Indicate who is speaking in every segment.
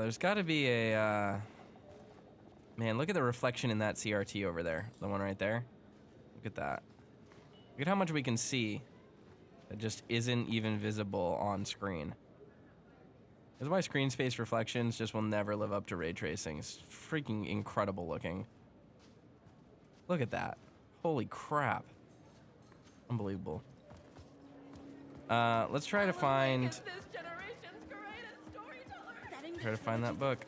Speaker 1: there's got to be a... Man, look at the reflection in that CRT over there. The one right there. Look at that. Look at how much we can see that just isn't even visible on screen. This is why screen space reflections just will never live up to ray tracing. It's freaking incredible looking. Look at that. Holy crap. Unbelievable. Let's try to find... Try to find that book.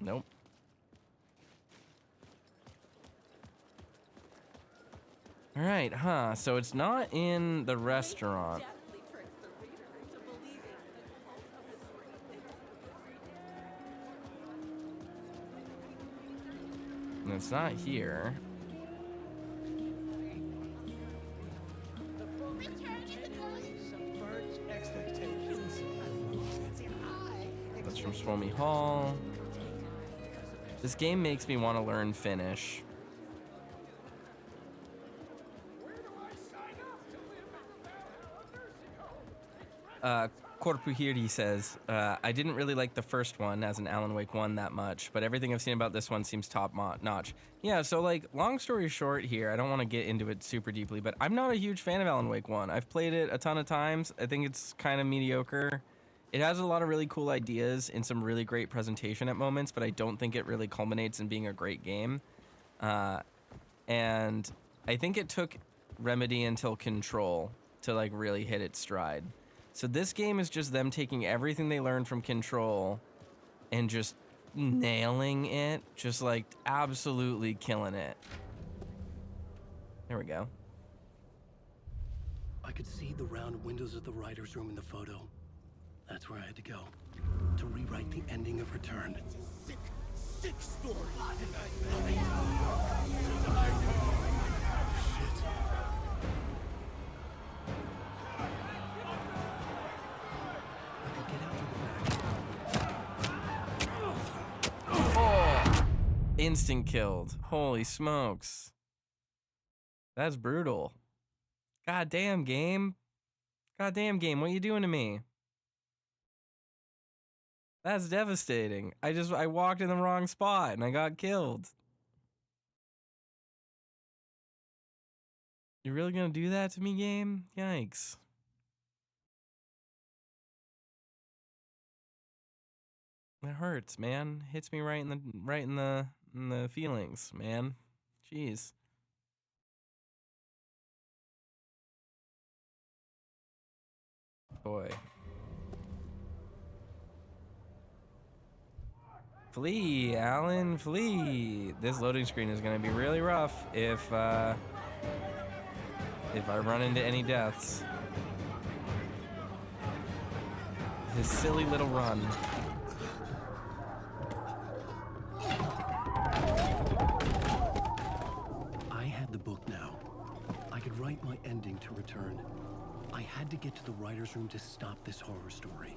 Speaker 1: Nope. All right, huh? So it's not in the restaurant. And it's not here. That's from Swomey Hall. This game makes me want to learn Finnish. Korpuhiri says, I didn't really like the first one as an Alan Wake 1 that much, but everything I've seen about this one seems top notch. Yeah, so like, long story short here, I don't want to get into it super deeply, but I'm not a huge fan of Alan Wake 1. I've played it a ton of times. I think it's kind of mediocre. It has a lot of really cool ideas and some really great presentation at moments, but I don't think it really culminates in being a great game. And I think it took Remedy until Control to like really hit its stride. So this game is just them taking everything they learned from Control and just nailing it, just like absolutely killing it. There we go.
Speaker 2: I could see the round windows of the writer's room in the photo. That's where I had to go, to rewrite the ending of Return.
Speaker 3: Sick story.
Speaker 1: Instant killed. Holy smokes. That's brutal. Goddamn game. Goddamn game, what are you doing to me? That's devastating. I walked in the wrong spot and I got killed. You really gonna do that to me, game? Yikes. That hurts, man. Hits me right in the feelings, man. Jeez. Boy. Flee, Alan, flee. This loading screen is gonna be really rough if I run into any deaths. His silly little run.
Speaker 2: I had the book now. I could write my ending to Return. I had to get to the writer's room to stop this horror story.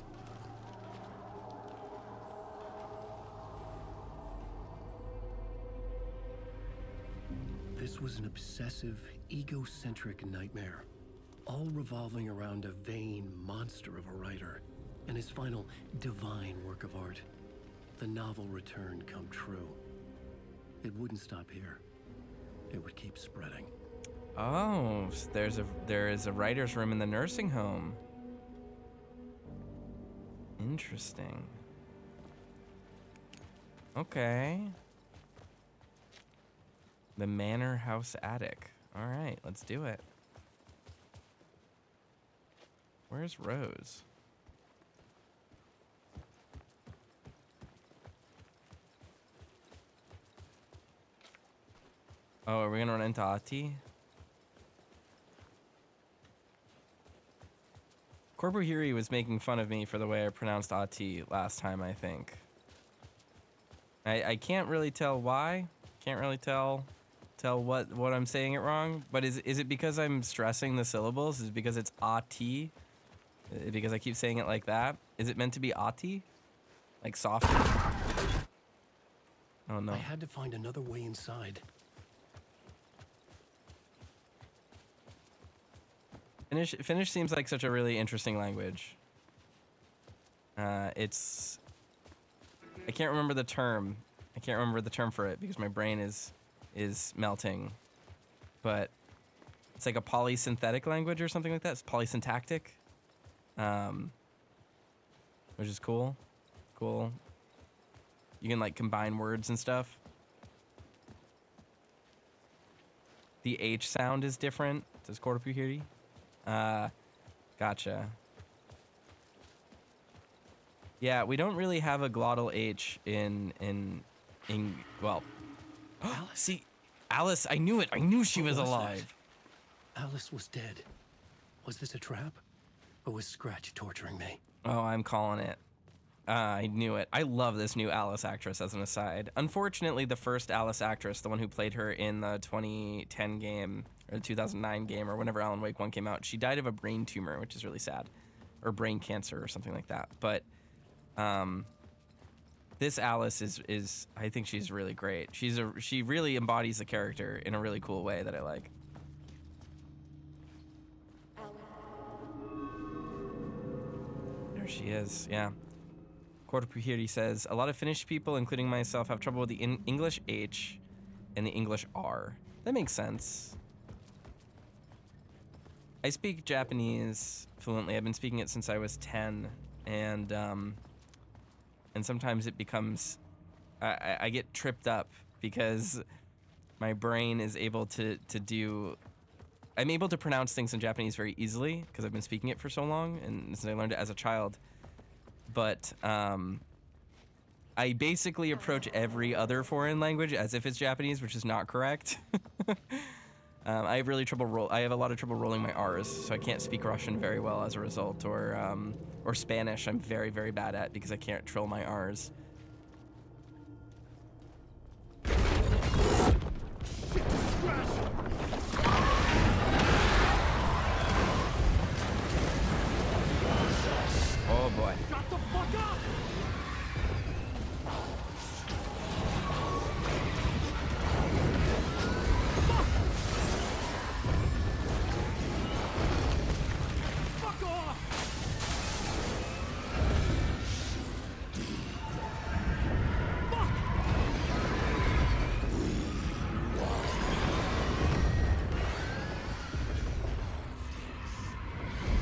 Speaker 2: This was an obsessive, egocentric nightmare, all revolving around a vain monster of a writer and his final divine work of art, the novel Return come true. It wouldn't stop here. It would keep spreading.
Speaker 1: Oh, so there is a writer's room in the nursing home. Interesting. Okay. The Manor House Attic. All right, let's do it. Where's Rose? Oh, are we gonna run into Ati? Korpuhiri was making fun of me for the way I pronounced Ati last time, I think. I can't really tell why. Can't really tell what I'm saying it wrong. But is it because I'm stressing the syllables? Is it because it's Ati? Because I keep saying it like that? Is it meant to be Ati? Like softer? Oh no.
Speaker 2: I had to find another way inside.
Speaker 1: Finnish seems like such a really interesting language. It's I can't remember the term. I can't remember the term for it because my brain is melting. But it's like a polysynthetic language or something like that. It's polysyntactic. Which is cool. Cool. You can like combine words and stuff. The H sound is different. Says Cordopuhiri. Gotcha. Yeah, we don't really have a glottal H in well.
Speaker 2: Alice?
Speaker 1: See, Alice, I knew it. I knew she
Speaker 2: What
Speaker 1: was
Speaker 2: was
Speaker 1: alive.
Speaker 2: that? Alice was dead. Was this a trap? Or was Scratch torturing me?
Speaker 1: Oh, I'm calling it. I knew it. I love this new Alice actress as an aside. Unfortunately, the first Alice actress, the one who played her in the 2010 game, or the 2009 game, or whenever Alan Wake 1 came out, she died of a brain tumor, which is really sad. Or brain cancer or something like that. But this Alice is I think she's really great. She really embodies the character in a really cool way that I like. There she is, yeah. Kortepuhiri says, a lot of Finnish people, including myself, have trouble with the English H and the English R. That makes sense. I speak Japanese fluently. I've been speaking it since I was 10, and sometimes it becomes, I get tripped up because my brain is able to do, I'm able to pronounce things in Japanese very easily because I've been speaking it for so long, and since I learned it as a child. But I basically approach every other foreign language as if it's Japanese, which is not correct. I have really I have a lot of trouble rolling my R's, so I can't speak Russian very well as a result, or Spanish I'm very, very bad at because I can't trill my R's. Oh boy.
Speaker 3: Shut the fuck up! Fuck off!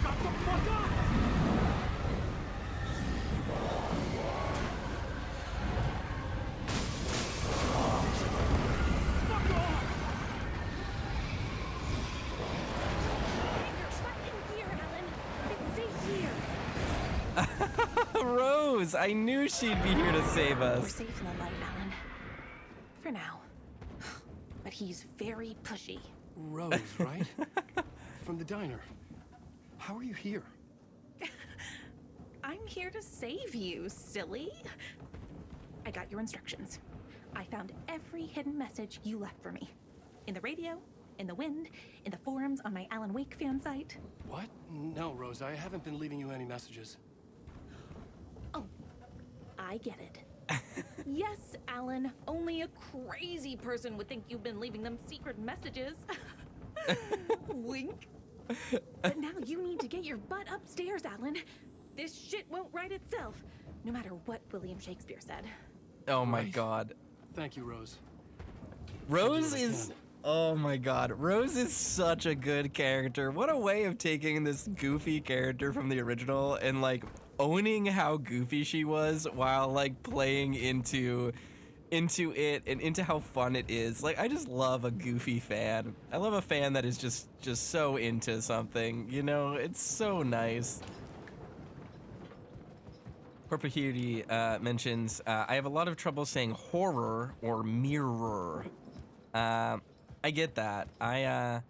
Speaker 3: Shut the fuck up! Fuck off!
Speaker 4: You're trapped in here, Alan. It's safe here.
Speaker 1: Rose, I knew she'd be here to save
Speaker 4: We're
Speaker 1: us.
Speaker 4: safe in the light, Alan. For now. But he's very pushy.
Speaker 2: Rose, right? From the diner. How are you here?
Speaker 4: I'm here to save you, silly. I got your instructions. I found every hidden message you left for me. In the radio, in the wind, in the forums on my Alan Wake fan site.
Speaker 2: What? No, Rose, I haven't been leaving you any messages.
Speaker 4: Oh, I get it. Yes, Alan, only a crazy person would think you've been leaving them secret messages. Wink. But now you need to get your butt upstairs, Alan. This shit won't right itself, no matter what William Shakespeare said.
Speaker 1: Oh my
Speaker 2: Right.
Speaker 1: god.
Speaker 2: Thank you, Rose.
Speaker 1: Rose
Speaker 2: I do what I
Speaker 1: is,
Speaker 2: can.
Speaker 1: oh my god, Rose is such a good character. What a way of taking this goofy character from the original and like owning how goofy she was while like playing into it and into how fun it is. Like, I just love a goofy fan. I love a fan that is just so into something, you know? It's so nice. Korpahiri mentions, I have a lot of trouble saying horror or mirror. I get that. I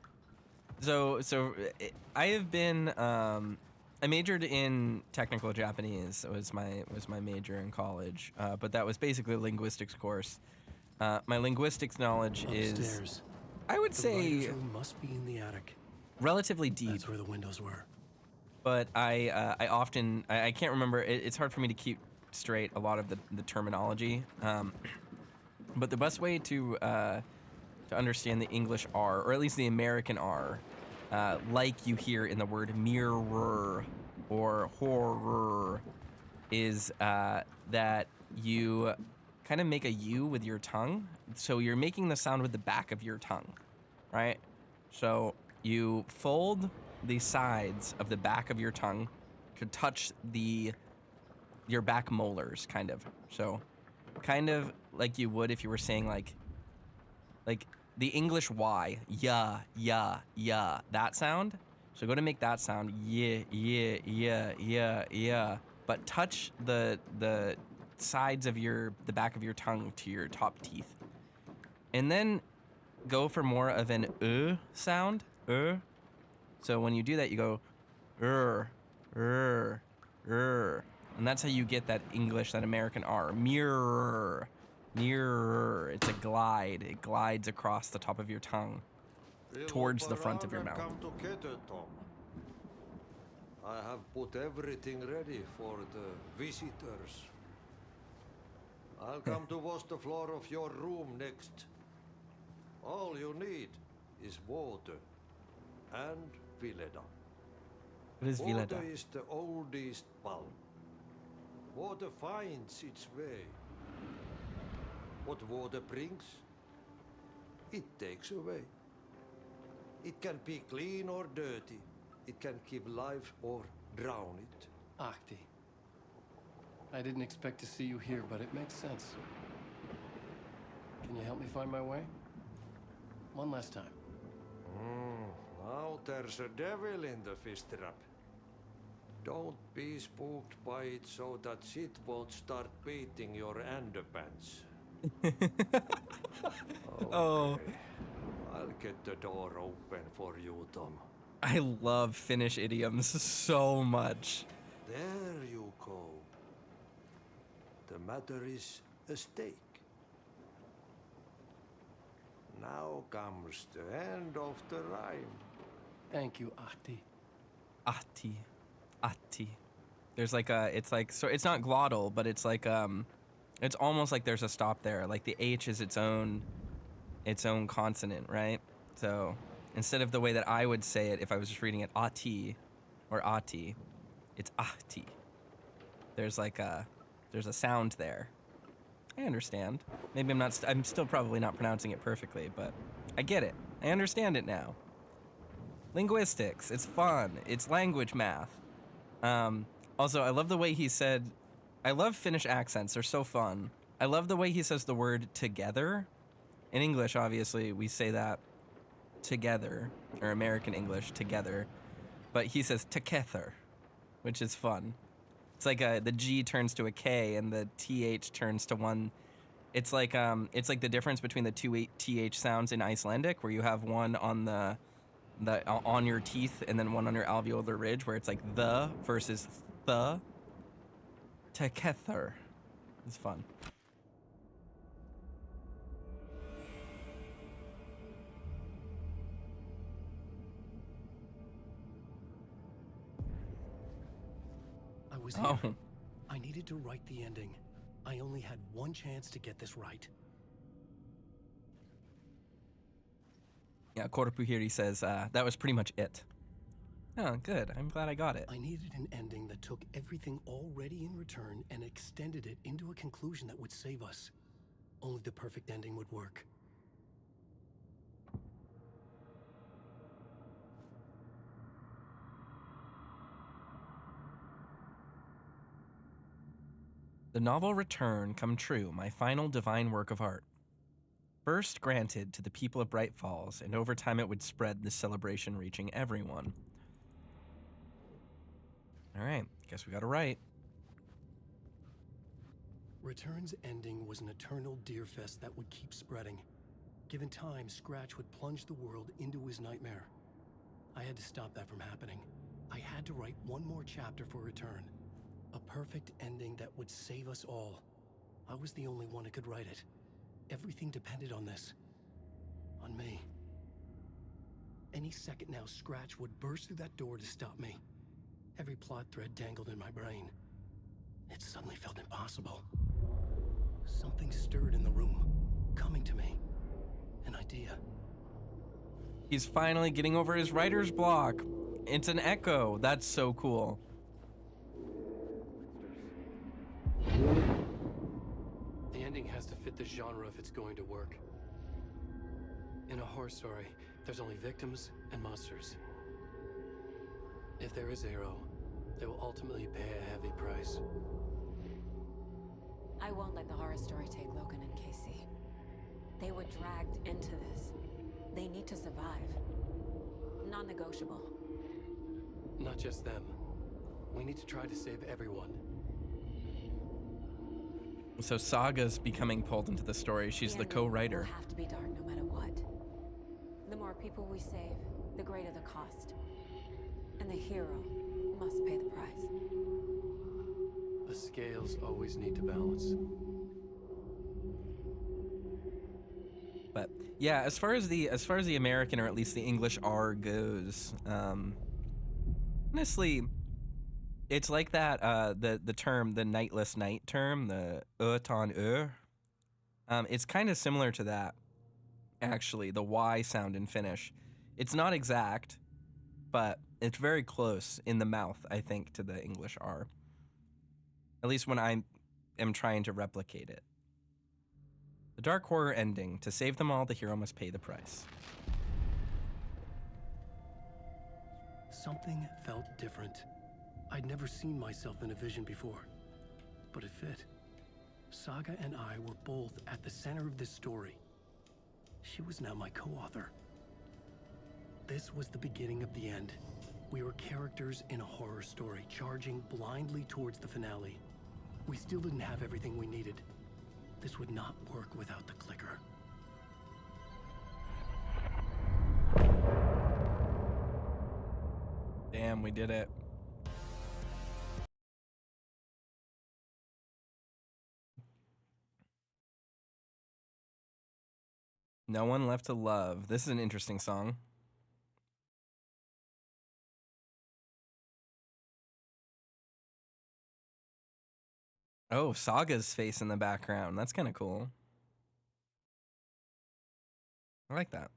Speaker 1: have been, I majored in technical Japanese. Was my major in college, but that was basically a linguistics course. My linguistics knowledge is,
Speaker 2: Upstairs.
Speaker 1: I would
Speaker 2: The
Speaker 1: say,
Speaker 2: writer's room must be in the attic.
Speaker 1: relatively deep.
Speaker 2: That's where the windows were.
Speaker 1: But I often I can't remember. It's hard for me to keep straight a lot of the terminology. But the best way to understand the English R, or at least the American R, like you hear in the word mirror or horror, is that you kind of make a U with your tongue. So you're making the sound with the back of your tongue, right? So you fold the sides of the back of your tongue to touch your back molars, kind of. So kind of like you would if you were saying like the English Y, yeah, yeah, yeah, that sound. So go to make that sound, yeah, yeah, yeah, yeah, yeah. But touch the sides of the back of your tongue to your top teeth. And then go for more of an sound, So when you do that, you go, er, er, er. And that's how you get that English, that American R. Mirror, mirror. It's a glide. It glides across the top of your tongue towards the front of your mouth.
Speaker 5: Come together, Tom. I have put everything ready for the visitors. I'll come to wash the floor of your room next. All you need is water and Vileda.
Speaker 1: What is Vileda?
Speaker 5: Water is the oldest bulb. Water finds its way. What water brings, it takes away. It can be clean or dirty. It can keep life or drown it.
Speaker 2: Ahti. I didn't expect to see you here, but it makes sense. Can you help me find my way? One last time.
Speaker 5: Now there's a devil in the fish trap. Don't be spooked by it so that shit won't start beating your underpants.
Speaker 1: Oh.
Speaker 5: I'll get the door open for you, Tom.
Speaker 1: I love Finnish idioms so much.
Speaker 5: There you go. The matter is a steak. Now comes the end of the rhyme.
Speaker 2: Thank you, Ahti.
Speaker 1: Ahti. Ahti. There's like so it's not glottal, but it's like, it's almost like there's a stop there. Like the H is its own consonant, right? So instead of the way that I would say it if I was just reading it Ahti or Ahti, it's Ahti. There's a sound there. I understand. Maybe I'm still probably not pronouncing it perfectly, but I get it. I understand it now. Linguistics, it's fun. It's language math. Also, I love the way he said, I love Finnish accents. They're so fun. I love the way he says the word together. In English, obviously, we say that together, or American English, together. But he says together, which is fun. It's like the G turns to a K and the TH turns to one. It's like the difference between the two TH sounds in Icelandic, where you have one on on your teeth and then one on your alveolar ridge, where it's like the versus the. Together. It's fun.
Speaker 2: I was here. I needed to write the ending. I only had one chance to get this right.
Speaker 1: Yeah, Korpuhiri says, that was pretty much it. Oh, good. I'm glad I got it.
Speaker 2: I needed an ending that took everything already in return and extended it into a conclusion that would save us. Only the perfect ending would work.
Speaker 1: The novel Return come true, my final divine work of art. First granted to the people of Bright Falls, and over time it would spread, the celebration reaching everyone. All right, guess we got it right.
Speaker 2: Return's ending was an eternal deer fest that would keep spreading. Given time, Scratch would plunge the world into his nightmare. I had to stop that from happening. I had to write one more chapter for Return. A perfect ending that would save us all. I was the only one who could write it. Everything depended on this. On me. Any second now, Scratch would burst through that door to stop me. Every plot thread dangled in my brain. It suddenly felt impossible. Something stirred in the room, coming to me. An idea.
Speaker 1: He's finally getting over his writer's block. It's an echo. That's so cool.
Speaker 2: The ending has to fit the genre if it's going to work. In a horror story, there's only victims and monsters. If there is a hero, they will ultimately pay a heavy price.
Speaker 6: I won't let the horror story take Logan and Casey. They were dragged into this. They need to survive. Non-negotiable.
Speaker 2: Not just them. We need to try to save everyone.
Speaker 1: So Saga's becoming pulled into the story. She's the co-writer.
Speaker 6: Will have to be dark no matter what. The more people we save, the greater the cost. And the hero must pay the price.
Speaker 2: The scales always need to balance.
Speaker 1: But yeah, as far as the American, or at least the English R goes, honestly, it's like that the term, the nightless night term, the ton it's kind of similar to that, actually, the Y sound in Finnish. It's not exact, but it's very close in the mouth, I think, to the English R. At least when I am trying to replicate it. The dark horror ending. To save them all, the hero must pay the price.
Speaker 2: Something felt different. I'd never seen myself in a vision before, but it fit. Saga and I were both at the center of this story. She was now my co-author. This was the beginning of the end. We were characters in a horror story, charging blindly towards the finale. We still didn't have everything we needed. This would not work without the clicker.
Speaker 1: Damn, we did it. No One Left to Love. This is an interesting song. Oh, Saga's face in the background. That's kind of cool. I like that.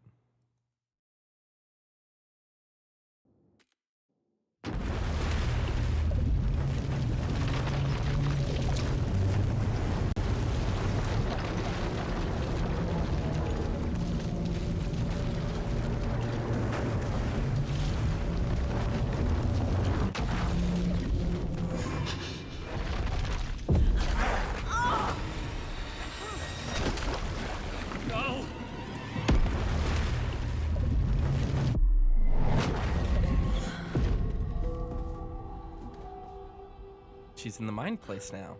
Speaker 3: No!
Speaker 1: She's in the mind place now.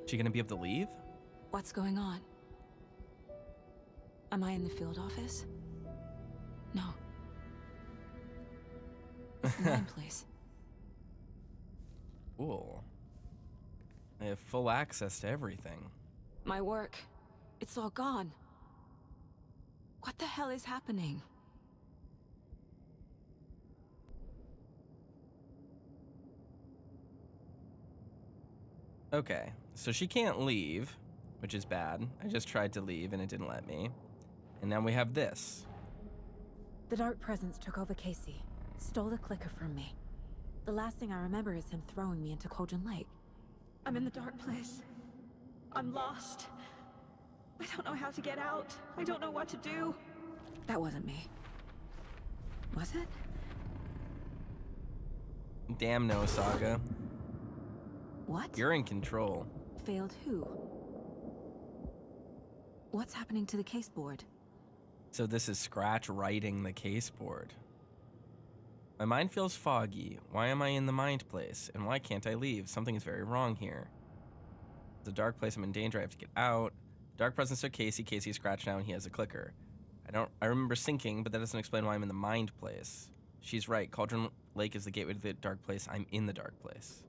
Speaker 1: She gonna be able to leave?
Speaker 6: What's going on? Am I in the field office? No. It's the mine place.
Speaker 1: Cool. I have full access to everything.
Speaker 6: My work. It's all gone. What the hell is happening?
Speaker 1: Okay, so she can't leave, which is bad. I just tried to leave and it didn't let me. And now we have this.
Speaker 6: The Dark Presence took over Casey, stole the clicker from me. The last thing I remember is him throwing me into Cauldron Lake. I'm in the dark place. I'm lost. I don't know how to get out. I don't know what to do. That wasn't me. Was it?
Speaker 1: Damn no, Saga.
Speaker 6: What?
Speaker 1: You're in control.
Speaker 6: Failed who? What's happening to the case board?
Speaker 1: So this is Scratch writing the case board. My mind feels foggy. Why am I in the mind place? And why can't I leave? Something is very wrong here. It's a dark place. I'm in danger. I have to get out. Dark presence took Casey. Casey's Scratch now and he has a clicker. I remember sinking, but that doesn't explain why I'm in the mind place. She's right. Cauldron Lake is the gateway to the dark place. I'm in the dark place.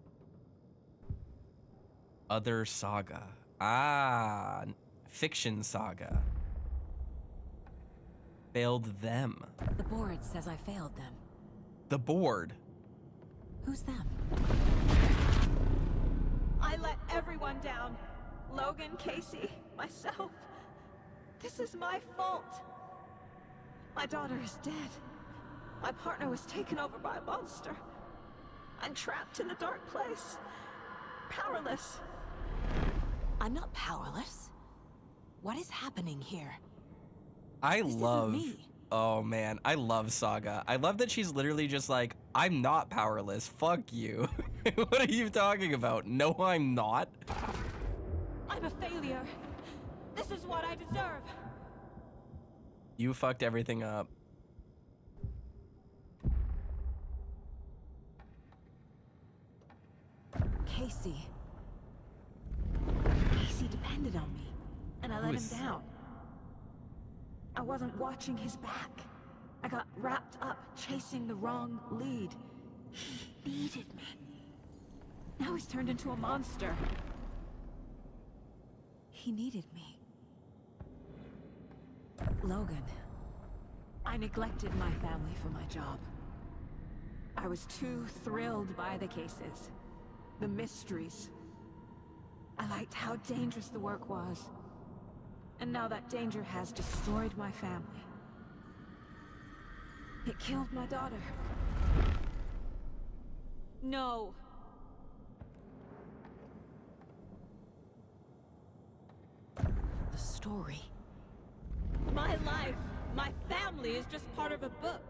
Speaker 1: Other Saga. Ah, fiction Saga. Failed them.
Speaker 6: The board says I failed them.
Speaker 1: The board.
Speaker 6: Who's them?
Speaker 7: I let everyone down. Logan, Casey, myself. This is my fault. My daughter is dead. My partner was taken over by a monster. I'm trapped in the dark place. Powerless.
Speaker 6: I'm not powerless. What is happening here?
Speaker 1: I
Speaker 6: This
Speaker 1: love.
Speaker 6: isn't me.
Speaker 1: Oh man, I love Saga. I love that she's literally just like, I'm not powerless. Fuck you. What are you talking about? No, I'm not.
Speaker 7: I'm a failure. This is what I deserve.
Speaker 1: You fucked everything up.
Speaker 6: Casey. Casey depended on me, and I let him down. I wasn't watching his back. I got wrapped up chasing the wrong lead. He needed me. Now he's turned into a monster. He needed me. Logan. I neglected my family for my job. I was too thrilled by the cases. The mysteries. I liked how dangerous the work was. And now that danger has destroyed my family. It killed my daughter. No. The story.
Speaker 7: My life, my family is just part of a book.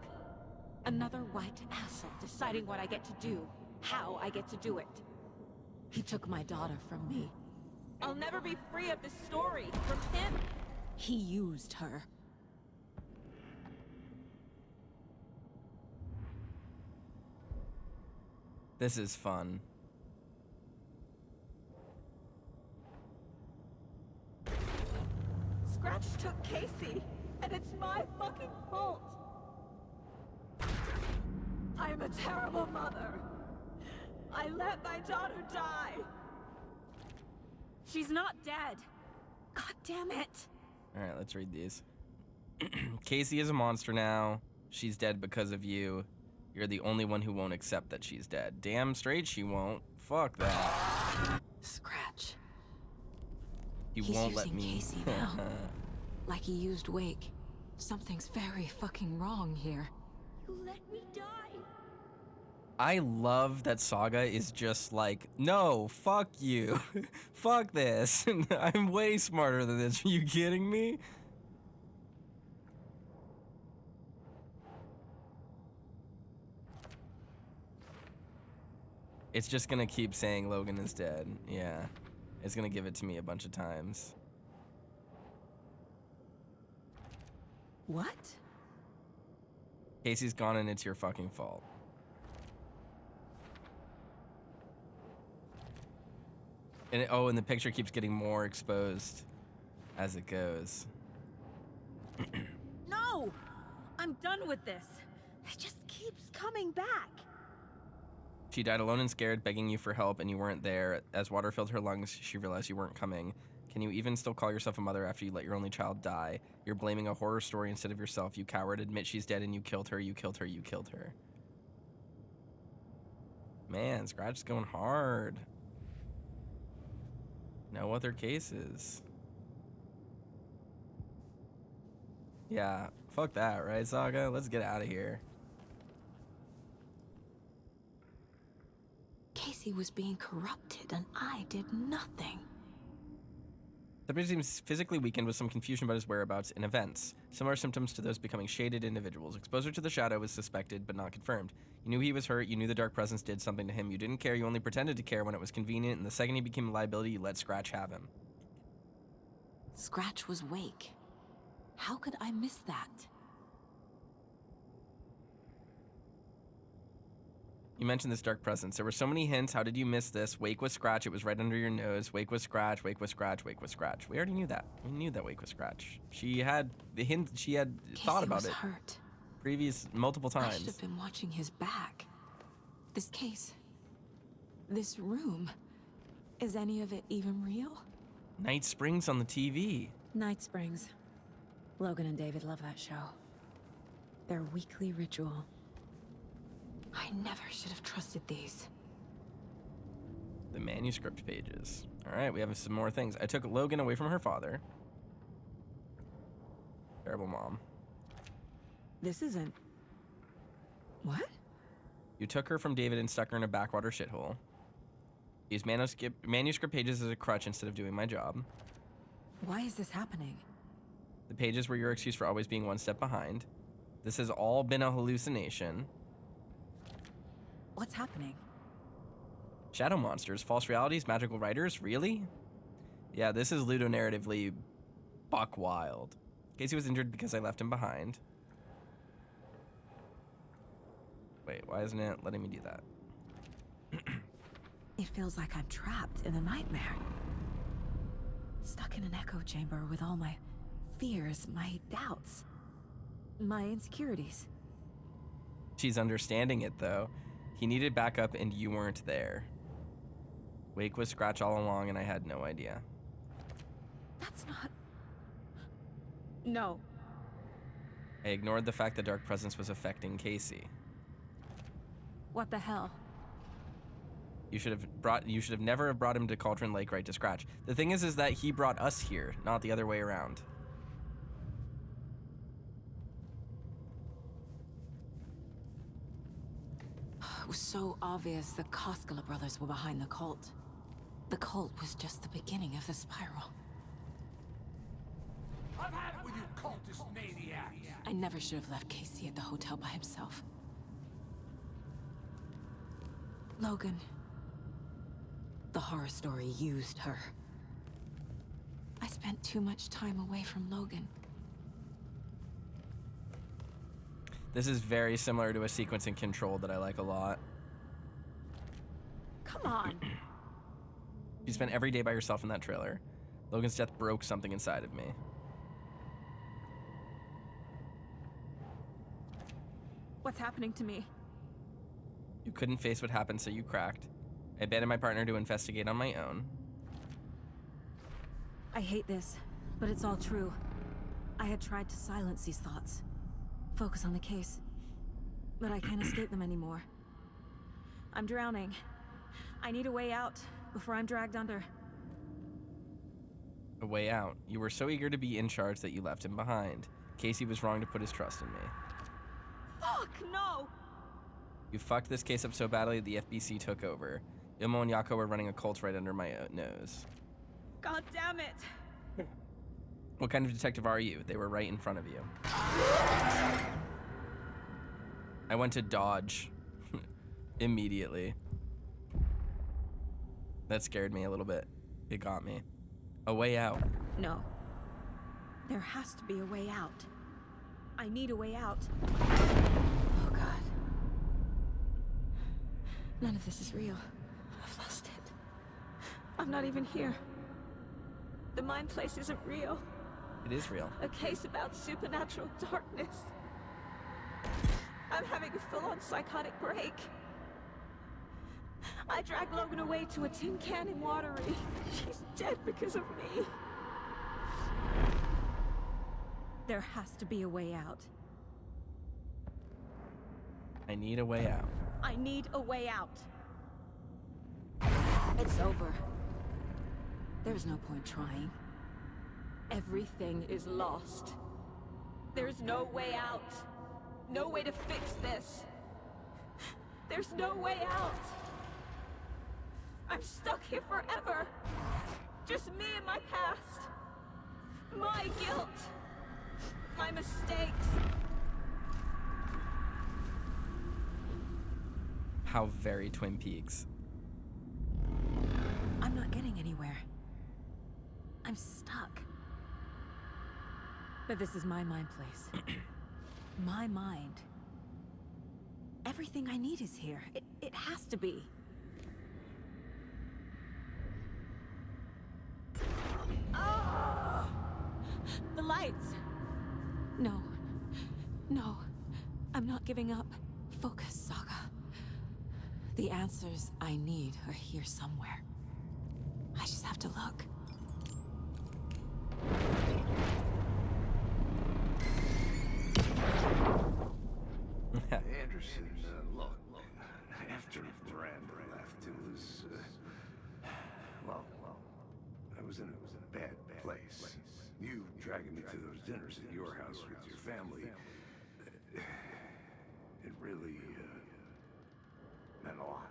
Speaker 6: Another white asshole deciding what I get to do, how I get to do it. He took my daughter from me.
Speaker 7: I'll never be free of this story from him.
Speaker 6: He used her.
Speaker 1: This is fun.
Speaker 7: Scratch took Casey, and it's my fucking fault. I'm a terrible mother. I let my daughter die.
Speaker 6: She's not dead. God damn it.
Speaker 1: All right, let's read these. Casey is a monster now. She's dead because of you. You're the only one who won't accept that she's dead. Damn straight she won't. Fuck that.
Speaker 6: Scratch.
Speaker 1: He
Speaker 6: He's
Speaker 1: won't let
Speaker 6: using
Speaker 1: me.
Speaker 6: Casey now. Like he used Wake. Something's very fucking wrong here.
Speaker 7: You let me die.
Speaker 1: I love that Saga is just like, no, fuck you. Fuck this. I'm way smarter than this. Are you kidding me? It's just gonna keep saying Logan is dead. Yeah. It's gonna give it to me a bunch of times.
Speaker 6: What?
Speaker 1: Casey's gone and it's your fucking fault. And and the picture keeps getting more exposed as it goes.
Speaker 7: No! I'm done with this. It just keeps coming back.
Speaker 1: She died alone and scared, begging you for help, and you weren't there. As water filled her lungs, she realized you weren't coming. Can you even still call yourself a mother after you let your only child die? You're blaming a horror story instead of yourself. You coward. Admit she's dead and you killed her. You killed her. You killed her. Man, Scratch is going hard. No other cases. Yeah, fuck that, right, Saga? Let's get out of here.
Speaker 6: Casey was being corrupted and I did nothing.
Speaker 1: Subject seems physically weakened with some confusion about his whereabouts and events. Similar symptoms to those becoming shaded individuals. Exposure to the shadow was suspected but not confirmed. You knew he was hurt, you knew the dark presence did something to him. You didn't care, you only pretended to care when it was convenient, and the second he became a liability, you let Scratch have him.
Speaker 6: Scratch was Wake. How could I miss that?
Speaker 1: You mentioned this dark presence. There were so many hints. How did you miss this? Wake was Scratch. It was right under your nose. Wake was Scratch. Wake was Scratch. Wake was Scratch. We already knew that. We knew that Wake was Scratch. She had the hint. She had thought about it.
Speaker 6: Hurt.
Speaker 1: Previous multiple
Speaker 6: I
Speaker 1: times.
Speaker 6: should have been watching his back. This case. This room. Is any of it even real?
Speaker 1: Night Springs on the TV.
Speaker 6: Night Springs. Logan and David love that show. Their weekly ritual. I never should have trusted these.
Speaker 1: The manuscript pages. All right, we have some more things. I took Logan away from her father. Terrible mom.
Speaker 6: This isn't... What?
Speaker 1: You took her from David and stuck her in a backwater shithole. Used manuscript pages as a crutch instead of doing my job.
Speaker 6: Why is this happening?
Speaker 1: The pages were your excuse for always being one step behind. This has all been a hallucination.
Speaker 6: What's happening?
Speaker 1: Shadow monsters, false realities, magical writers, really? Yeah, this is ludonarratively buck wild. Casey was injured because I left him behind. Wait, why isn't it letting me do that?
Speaker 6: It feels like I'm trapped in a nightmare. Stuck in an echo chamber with all my fears, my doubts, my insecurities.
Speaker 1: She's understanding it, though. He needed backup and you weren't there. Wake was Scratch all along and I had no idea.
Speaker 6: That's not... No.
Speaker 1: I ignored the fact that Dark Presence was affecting Casey.
Speaker 6: What the hell?
Speaker 1: You should have never have brought him to Cauldron Lake right to Scratch. The thing is that he brought us here, not the other way around.
Speaker 6: It was so obvious the Koskela brothers were behind the cult. The cult was just the beginning of the spiral.
Speaker 3: I've had it with you cultist maniacs!
Speaker 6: I never should have left Casey at the hotel by himself. Logan. The horror story used her. I spent too much time away from Logan.
Speaker 1: This is very similar to a sequence in Control that I like a lot.
Speaker 6: Come on!
Speaker 1: You spent every day by yourself in that trailer. Logan's death broke something inside of me.
Speaker 6: What's happening to me?
Speaker 1: You couldn't face what happened, so you cracked. I abandoned my partner to investigate on my own.
Speaker 6: I hate this, but it's all true. I had tried to silence these thoughts. Focus on the case. But I can't escape them anymore. I'm drowning. I need a way out before I'm dragged under.
Speaker 1: A way out. You were so eager to be in charge that you left him behind. Casey was wrong to put his trust in me.
Speaker 6: Fuck, no!
Speaker 1: You fucked this case up so badly the FBC took over. Ilmo and Yako were running a cult right under my nose.
Speaker 6: God damn it!
Speaker 1: What kind of detective are you? They were right in front of you. I went to dodge. Immediately. That scared me a little bit. It got me. A way out.
Speaker 6: No. There has to be a way out. I need a way out. Oh, God. None of this is real. I've lost it. I'm not even here. The mind place isn't real.
Speaker 1: It is real.
Speaker 7: A case about supernatural darkness. I'm having a full-on psychotic break. I dragged Logan away to a tin can in Watery. She's dead because of me.
Speaker 6: There has to be a way out.
Speaker 1: I need a way out.
Speaker 6: I need a way out. It's over. There's no point trying. Everything is lost.
Speaker 7: There's no way out. No way to fix this. There's no way out. I'm stuck here forever. Just me and my past. My guilt. My mistakes.
Speaker 1: How very Twin Peaks.
Speaker 6: I'm not getting anywhere. I'm stuck. But this is my mind place. My mind. Everything I need is here. It has to be.
Speaker 7: Ah! The lights.
Speaker 6: No. No. I'm not giving up. Focus, Saga. The answers I need are here somewhere. I just have to look.
Speaker 8: Anderson, look, after Miranda left, it was, well, I was in a bad place. You dragging me to those dinners at your house with your family, it really meant a lot.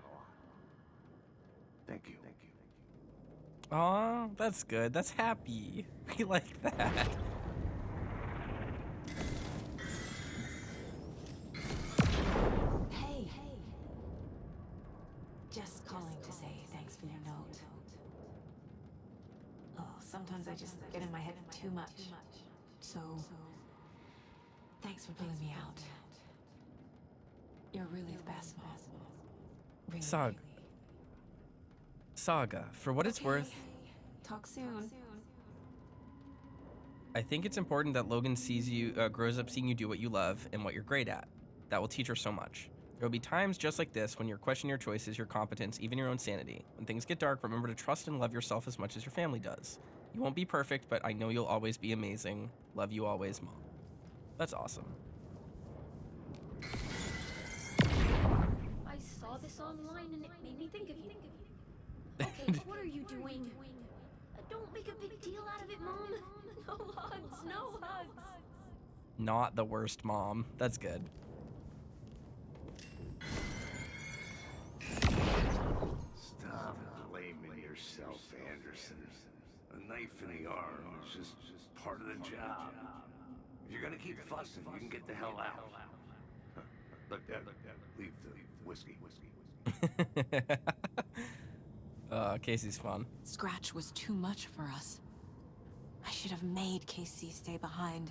Speaker 8: Thank you.
Speaker 1: Aw, that's good. That's happy. We like that.
Speaker 6: Hey. Just calling to say thanks for your note. Oh, sometimes I just get in my head too much. So, thanks for pulling me out. You're really the best, Mom. Really.
Speaker 1: Saga, for what it's worth,
Speaker 6: Talk soon.
Speaker 1: I think it's important that Logan sees you, grows up seeing you do what you love and what you're great at. That will teach her so much. There will be times just like this when you're questioning your choices, your competence, even your own sanity. When things get dark, remember to trust and love yourself as much as your family does. You won't be perfect, but I know you'll always be amazing. Love you always, Mom. That's awesome.
Speaker 9: I saw this online and it made me think of you. Okay, what are you doing? Don't make a big deal out of it, Mom. No hugs, no hugs.
Speaker 1: Not the worst mom. That's good.
Speaker 8: Stop blaming yourself, Anderson. A knife in the arm is just part of the job. If you're gonna keep fussing, you can get the hell out. Look, leave the whiskey.
Speaker 1: Casey's fun.
Speaker 6: Scratch was too much for us. I should have made Casey stay behind.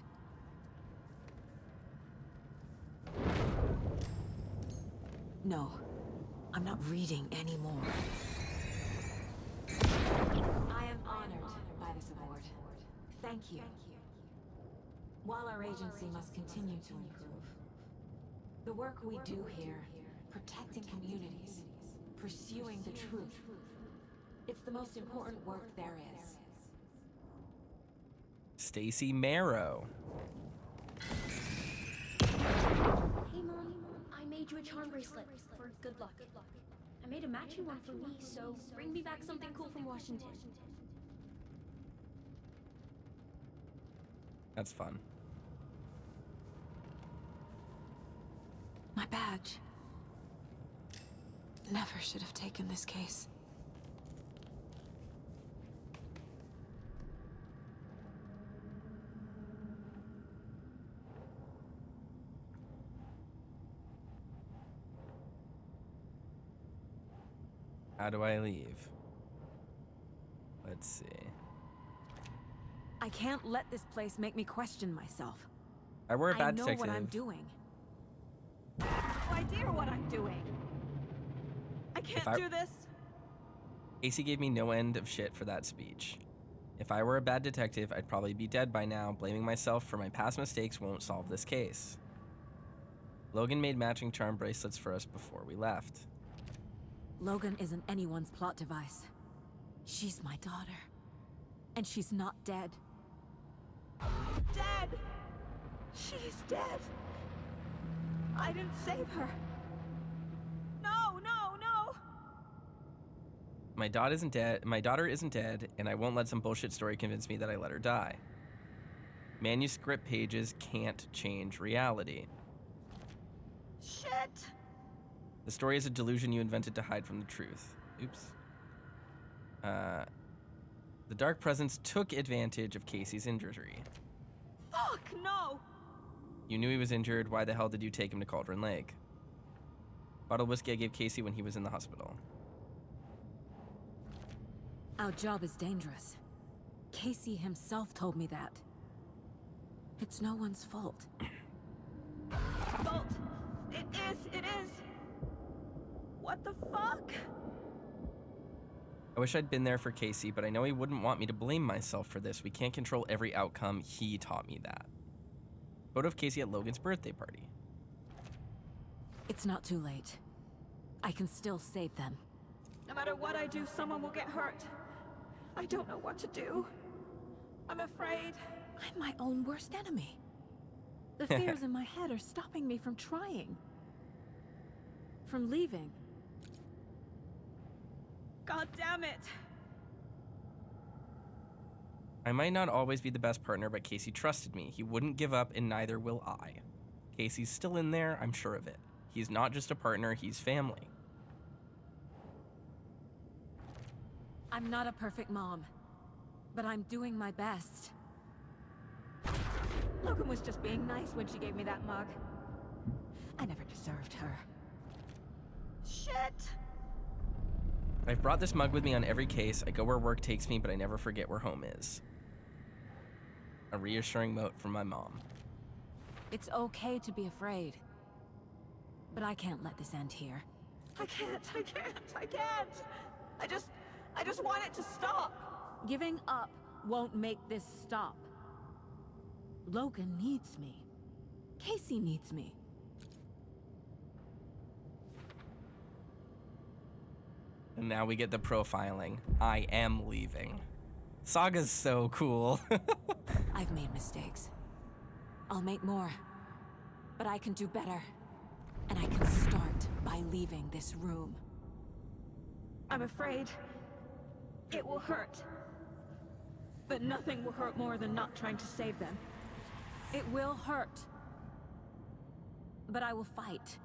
Speaker 6: No, I'm not reading anymore. I am honored by this award. Thank you. While our agency must continue to improve, the work we do here, protecting communities, pursuing the truth, it's the most important work there is.
Speaker 1: Stacy Marrow.
Speaker 9: Hey, Mom, I made you a charm bracelet for good luck. I made a matching one for me, so bring me back something cool from Washington.
Speaker 1: That's fun.
Speaker 6: My badge. Never should have taken this case.
Speaker 1: How do I leave? Let's see.
Speaker 6: I can't let this place make me question myself.
Speaker 1: I were a bad
Speaker 6: I know
Speaker 1: detective.
Speaker 6: what I'm doing. I have no idea what I'm doing. I can't do this.
Speaker 1: Casey gave me no end of shit for that speech. If I were a bad detective, I'd probably be dead by now. Blaming myself for my past mistakes won't solve this case. Logan made matching charm bracelets for us before we left.
Speaker 6: Logan isn't anyone's plot device. She's my daughter. And she's not dead. Dead! She's dead! I didn't save her. No, no, no!
Speaker 1: My daughter isn't dead, and I won't let some bullshit story convince me that I let her die. Manuscript pages can't change reality.
Speaker 6: Shit!
Speaker 1: The story is a delusion you invented to hide from the truth. Oops. The Dark Presence took advantage of Casey's injury.
Speaker 6: Fuck, no!
Speaker 1: You knew he was injured. Why the hell did you take him to Cauldron Lake? Bottled whiskey I gave Casey when he was in the hospital.
Speaker 6: Our job is dangerous. Casey himself told me that. It's no one's fault. Fault! It is! What the fuck?
Speaker 1: I wish I'd been there for Casey, but I know he wouldn't want me to blame myself for this. We can't control every outcome. He taught me that. Photo of Casey at Logan's birthday party.
Speaker 6: It's not too late. I can still save them. No matter what I do, someone will get hurt. I don't know what to do. I'm afraid. I'm my own worst enemy. The fears in my head are stopping me from trying. From leaving. God damn it!
Speaker 1: I might not always be the best partner, but Casey trusted me. He wouldn't give up, and neither will I. Casey's still in there, I'm sure of it. He's not just a partner, he's family.
Speaker 6: I'm not a perfect mom, but I'm doing my best.
Speaker 7: Logan was just being nice when she gave me that mug. I never deserved her. Shit!
Speaker 1: I've brought this mug with me on every case. I go where work takes me, but I never forget where home is. A reassuring note from my mom.
Speaker 6: It's okay to be afraid, but I can't let this end here.
Speaker 7: I can't. I just want it to stop.
Speaker 6: Giving up won't make this stop. Logan needs me. Casey needs me.
Speaker 1: And now we get the profiling. I am leaving. Saga's so cool.
Speaker 6: I've made mistakes. I'll make more. But I can do better. And I can start by leaving this room.
Speaker 7: I'm afraid it will hurt. But nothing will hurt more than not trying to save them.
Speaker 6: It will hurt. But I will fight.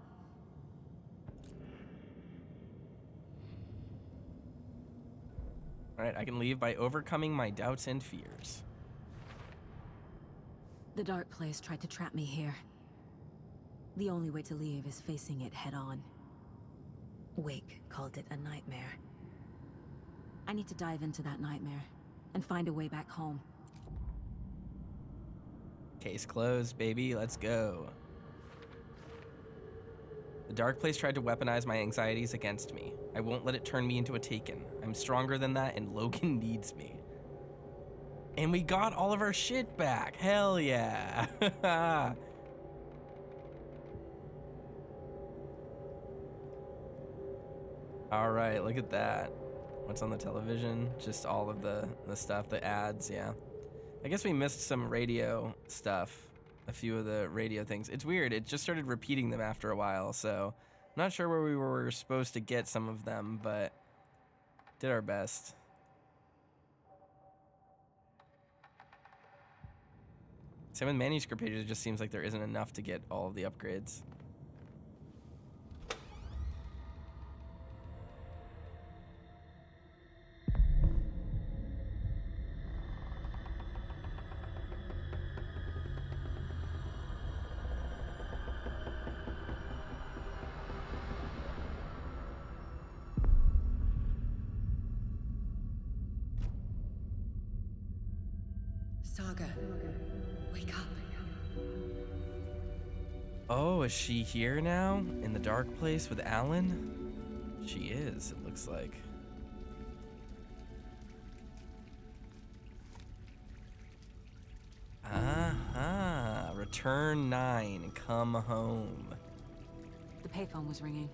Speaker 1: Alright, I can leave by overcoming my doubts and fears.
Speaker 6: The Dark Place tried to trap me here. The only way to leave is facing it head-on. Wake called it a nightmare. I need to dive into that nightmare and find a way back home.
Speaker 1: Case closed, baby. Let's go. The Dark Place tried to weaponize my anxieties against me. I won't let it turn me into a Taken. I'm stronger than that, and Logan needs me. And we got all of our shit back. Hell yeah. All right, look at that. What's on the television? Just all of the stuff, the ads, yeah. I guess we missed some radio stuff. A few of the radio things. It's weird, it just started repeating them after a while, so I'm not sure where we were supposed to get some of them, but did our best. Same with manuscript pages, it just seems like there isn't enough to get all of the upgrades.
Speaker 10: Saga, wake up.
Speaker 1: Oh, is she here now? In the Dark Place with Alan? She is, it looks like. Return 9, come home.
Speaker 6: The payphone was ringing.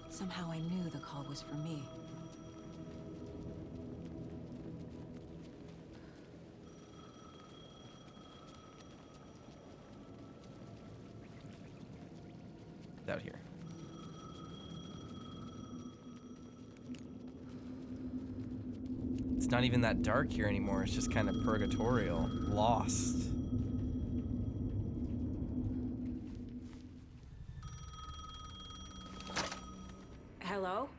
Speaker 6: Somehow I knew the call was for me.
Speaker 1: Out here. It's not even that dark here anymore. It's just kind of purgatorial. Lost.
Speaker 6: Hello?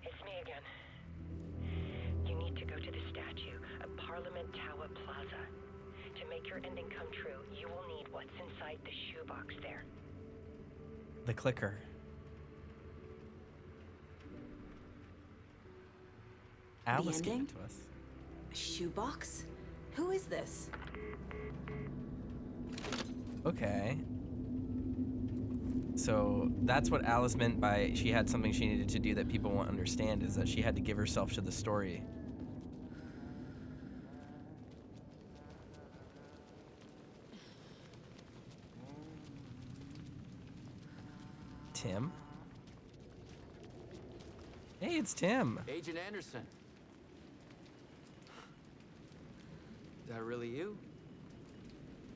Speaker 11: It's me again. You need to go to the statue of Parliament Tower Plaza. To make your ending come true, you will need what's inside the shoebox there.
Speaker 1: The clicker. Alice gave it to us.
Speaker 6: A shoebox? Who is this?
Speaker 1: Okay. So that's what Alice meant by she had something she needed to do that people won't understand, is that she had to give herself to the story. Tim? Hey, it's Tim.
Speaker 12: Agent Anderson. Is that really you?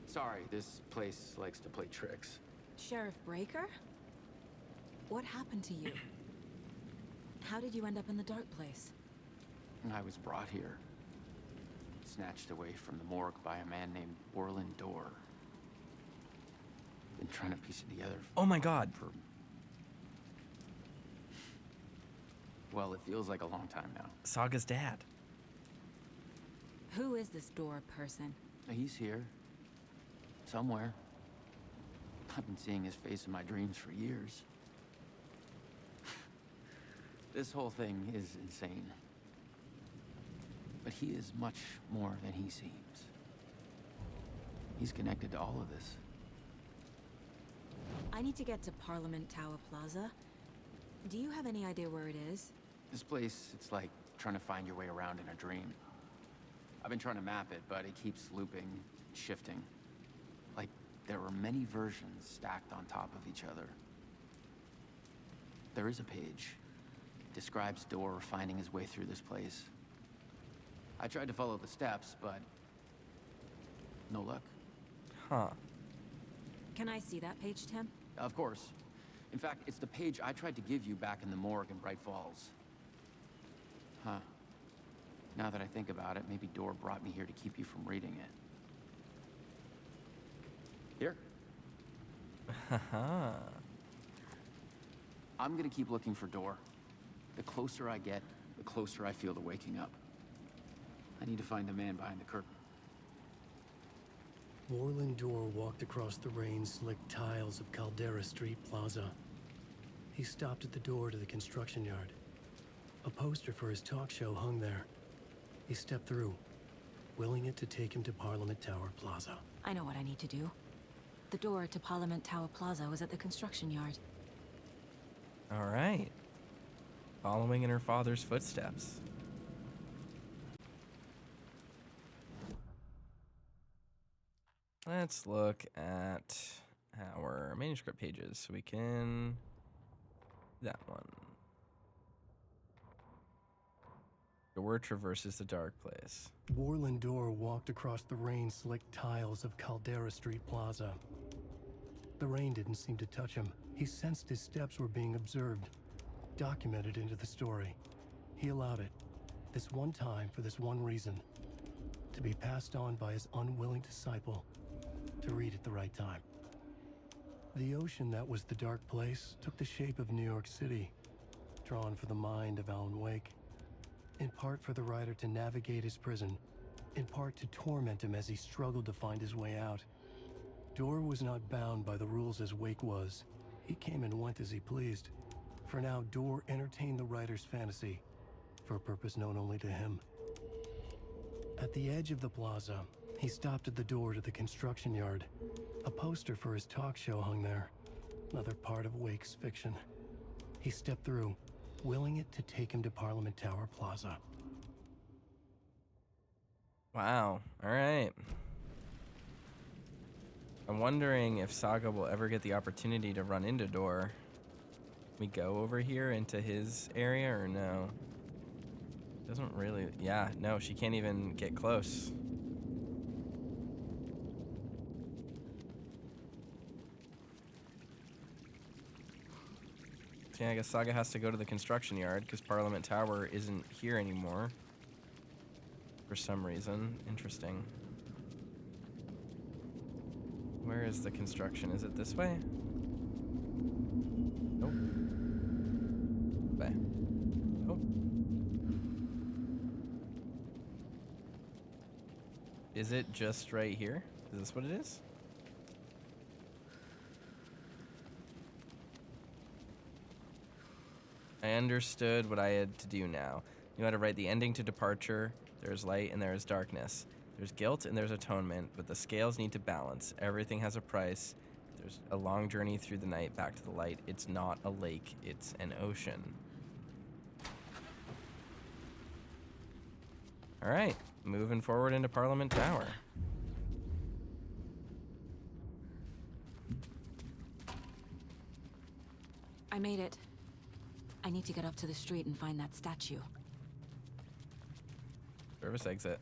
Speaker 12: Sorry, this place likes to play tricks.
Speaker 6: Sheriff Breaker? What happened to you? How did you end up in the Dark Place?
Speaker 12: I was brought here. Snatched away from the morgue by a man named Orland Dorr. Been trying to piece it together.
Speaker 1: Oh my God.
Speaker 12: Well, it feels like a long time now.
Speaker 1: Saga's dad.
Speaker 6: Who is this door person?
Speaker 12: He's here. Somewhere. I've been seeing his face in my dreams for years. This whole thing is insane. But he is much more than he seems. He's connected to all of this.
Speaker 6: I need to get to Parliament Tower Plaza. Do you have any idea where it is?
Speaker 12: This place, it's like trying to find your way around in a dream. I've been trying to map it, but it keeps looping, shifting. Like there were many versions stacked on top of each other. There is a page. Describes Door finding his way through this place. I tried to follow the steps, but no luck.
Speaker 1: Huh.
Speaker 6: Can I see that page, Tim?
Speaker 12: Of course. In fact, it's the page I tried to give you back in the morgue in Bright Falls. Huh. Now that I think about it, maybe Door brought me here to keep you from reading it. Here.
Speaker 1: Haha.
Speaker 12: I'm gonna keep looking for Door. The closer I get, the closer I feel to waking up. I need to find the man behind the curtain.
Speaker 2: Warland Dorr walked across the rain-slicked tiles of Caldera Street Plaza. He stopped at the door to the construction yard. A poster for his talk show hung there. He stepped through, willing it to take him to Parliament Tower Plaza.
Speaker 6: I know what I need to do. The door to Parliament Tower Plaza was at the construction yard.
Speaker 1: All right. Following in her father's footsteps. Let's look at our manuscript pages so we can... that one. Door traverses the dark place.
Speaker 2: Warland Dorr walked across the rain-slicked tiles of Caldera Street Plaza. The rain didn't seem to touch him. He sensed his steps were being observed, documented into the story. He allowed it, this one time for this one reason, to be passed on by his unwilling disciple, to read at the right time. The ocean that was the dark place took the shape of New York City, drawn for the mind of Alan Wake, in part for the writer to navigate his prison, in part to torment him as he struggled to find his way out. Dorr was not bound by the rules as Wake was. He came and went as he pleased. For now, Dorr entertained the writer's fantasy, for a purpose known only to him. At the edge of the plaza, he stopped at the door to the construction yard. A poster for his talk show hung there, another part of Wake's fiction. He stepped through, willing it to take him to Parliament Tower Plaza.
Speaker 1: Wow. All right. I'm wondering if Saga will ever get the opportunity to run into Door. We go over here into his area or no? Doesn't really... yeah, no, she can't even get close. So yeah, I guess Saga has to go to the construction yard because Parliament Tower isn't here anymore. For some reason. Interesting. Where is the construction? Is it this way? Nope. Way. Oh. Is it just right here? Is this what it is? I understood what I had to do now. You had to write the ending to Departure. There's light and there is darkness. There's guilt and there's atonement, but the scales need to balance. Everything has a price. There's a long journey through the night back to the light. It's not a lake, it's an ocean. All right, moving forward into Parliament Tower.
Speaker 6: I made it. I need to get up to the street and find that statue.
Speaker 1: Service exit.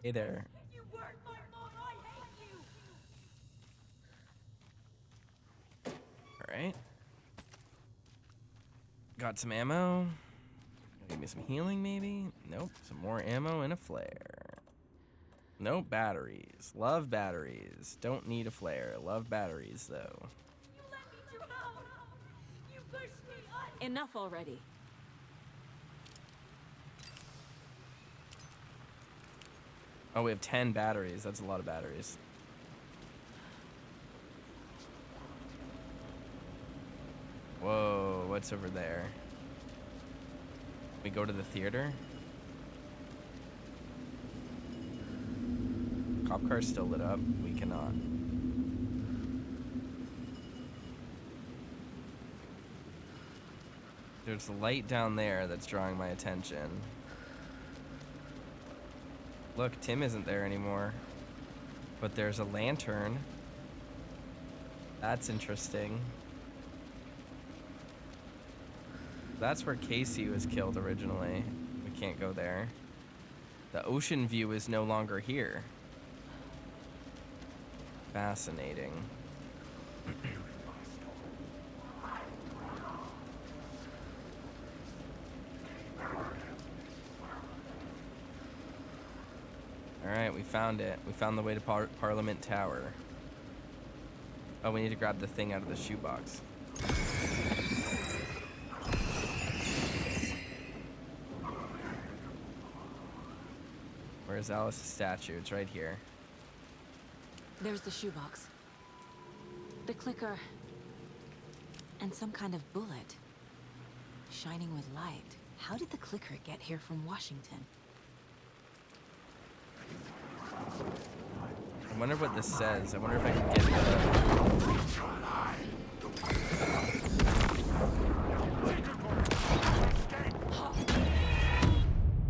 Speaker 1: Hey there. Alright. Got some ammo. Give me some healing, maybe? Nope. Some more ammo and a flare. No batteries. Love batteries. Don't need a flare. Love batteries, though.
Speaker 7: You let me drown! You pushed me on!
Speaker 6: Enough already.
Speaker 1: Oh, we have 10 batteries. That's a lot of batteries. Whoa, what's over there? We go to the theater? Cop car's still lit up. We cannot. There's a light down there that's drawing my attention. Look, Tim isn't there anymore. But there's a lantern. That's interesting. That's where Casey was killed originally. We can't go there. The ocean view is no longer here. Fascinating. Alright, we found it. We found the way to Parliament Tower. Oh, we need to grab the thing out of the shoebox. Where's Alice's statue? It's right here.
Speaker 6: There's the shoebox. The clicker. And some kind of bullet. Shining with light. How did the clicker get here from Washington?
Speaker 1: I wonder what this says. I wonder if I can get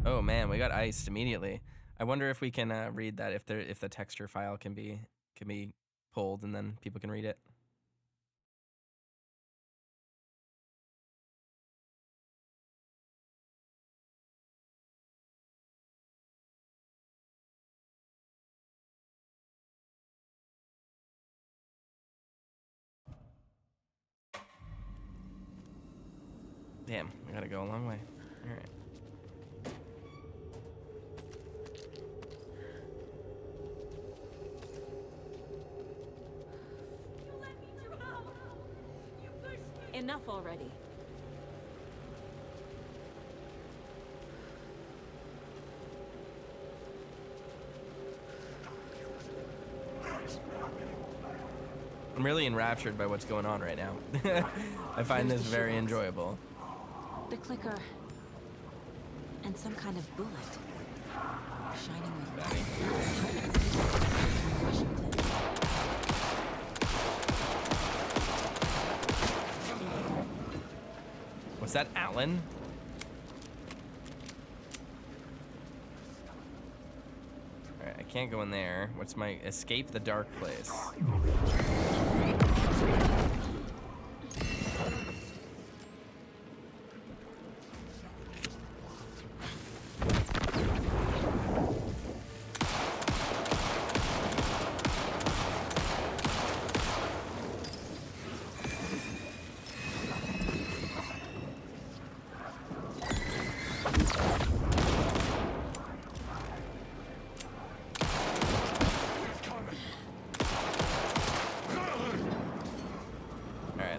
Speaker 1: the... Oh man, we got iced immediately. I wonder if we can read that, if the texture file can be pulled and then people can read it. Damn, we gotta go a long way. All right.
Speaker 7: You let me drown! You pushed me!
Speaker 6: Enough already.
Speaker 1: I'm really enraptured by what's going on right now. I find this very enjoyable.
Speaker 6: The clicker. And some kind of bullet. Shining with light.
Speaker 1: Was that Alan? Alright, I can't go in there. What's my escape the dark place?